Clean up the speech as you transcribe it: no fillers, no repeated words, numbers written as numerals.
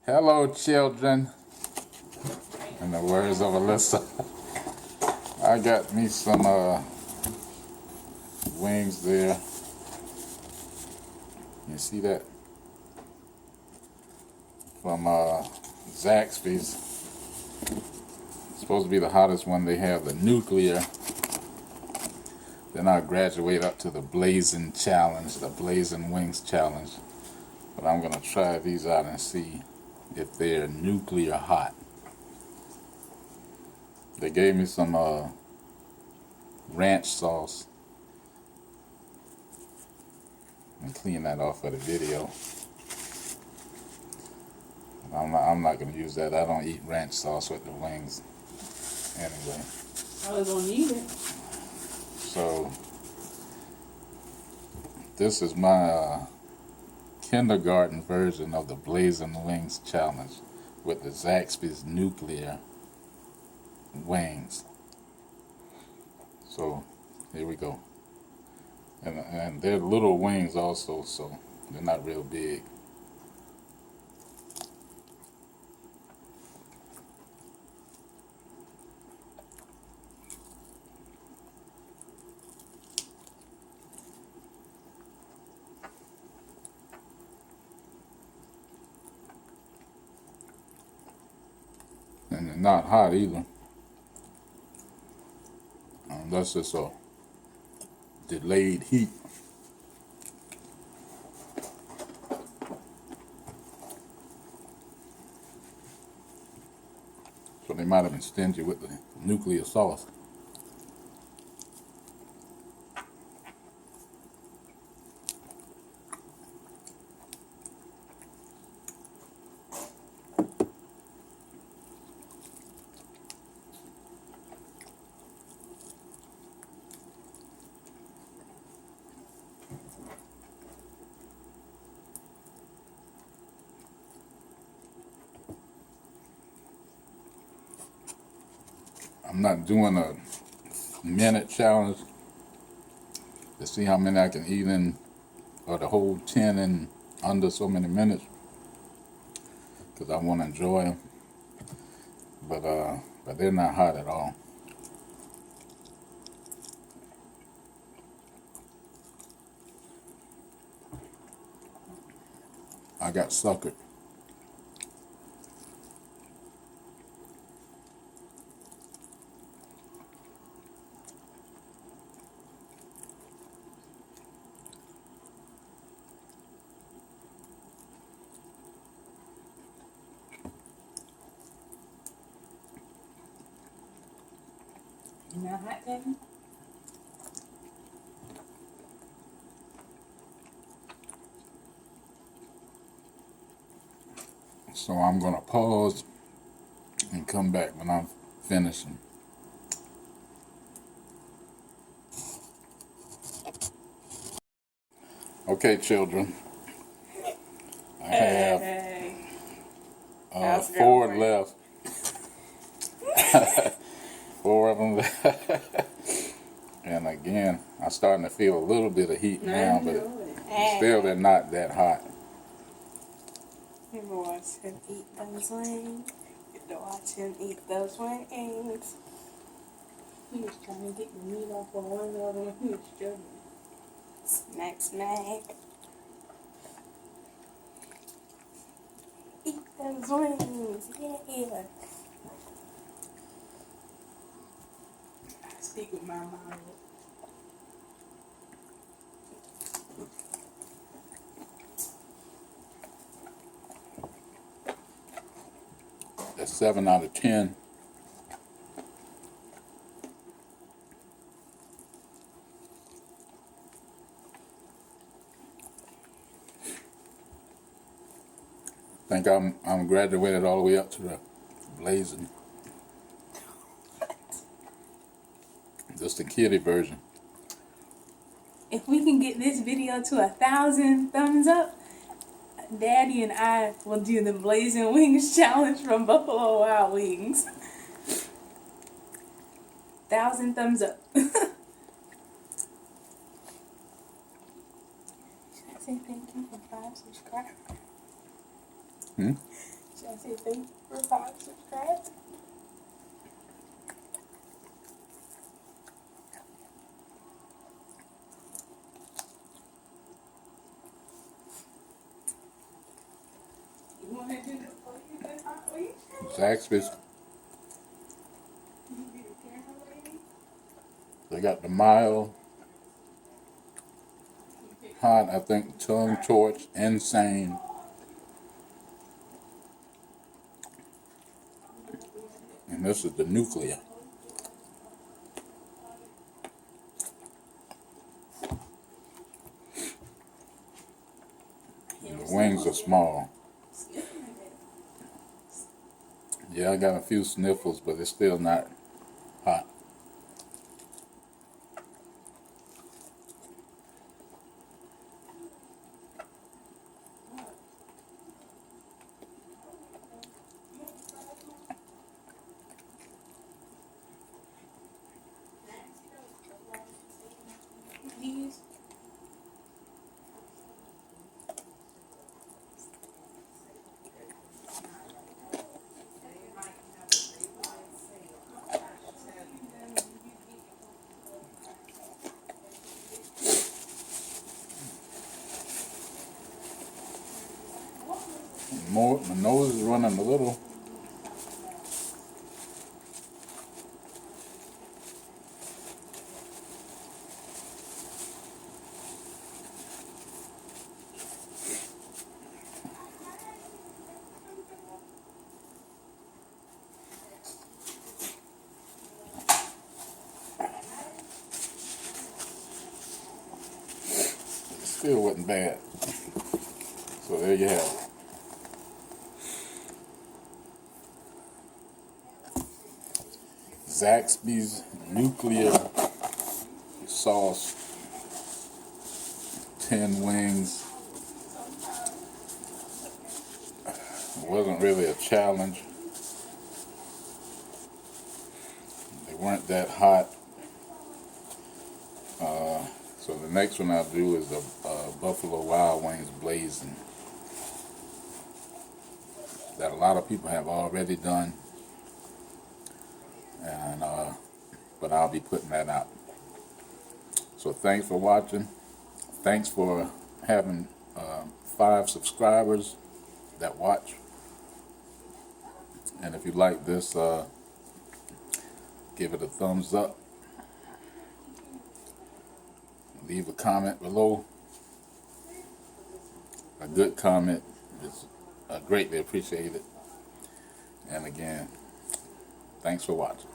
Hello, children. In the words of Alyssa, I got me some wings there. You see that? From Zaxby's. It's supposed to be the hottest one they have, the nuclear. Then I'll graduate up to the blazing challenge, the blazing wings challenge. But I'm going to try these out and see if they're nuclear hot. They gave me some ranch sauce. And clean that off of the video. I'm not going to use that. I don't eat ranch sauce with the wings. Anyway. I was going to eat it. So, this is my kindergarten version of the Blazing Wings Challenge with the Zaxby's Nuclear Wings. So, here we go. And they're little wings also, so they're not real big. And they're not hot either. Unless it's a delayed heat. So they might have been stingy with the nuclear sauce. I'm not doing a minute challenge to see how many I can eat in, or the whole 10 in under so many minutes, because I want to enjoy them. But they're not hot at all. I got suckered. You not hot, Daddy? So I'm going to pause and come back when I'm finishing. Okay, children. I have How's 4 girlfriend? left. 4 of them left. And again, I'm starting to feel a little bit of heat now, but still they're not that hot. You ever watch him eat those wings? You ever watch him eat those wings? He was trying to get the meat off of one of them. He was struggling. Snack, snack. Eat those wings, yeah. Speak with my mind. That's 7 out of 10. I think I'm graduated all the way up to the blazing. Just the kiddie version. If we can get this video to 1,000 thumbs up, Daddy and I will do the Blazing Wings challenge from Buffalo Wild Wings. 1,000 thumbs up. Should I say thank you for 5 subscribers? I say thank you for 5 subscribers. You want to do this for you, that hot wings? Zaxby's. You be the camera lady? They got the mild, hot, I think, tongue torch, insane. And this is the nuclear. And the wings are small. Yeah, I got a few sniffles, but it's still not hot. These. My nose is running a little. It still wasn't bad. So there you have it. Zaxby's nuclear sauce, 10 wings. It wasn't really a challenge. They weren't that hot. So the next one I'll do is the Buffalo Wild Wings blazing, that a lot of people have already done, and but I'll be putting that out. So thanks for watching. Thanks for having 5 subscribers that watch. And if you like this, give it a thumbs up. Leave a comment below. A good comment is greatly appreciated. And again, thanks for watching.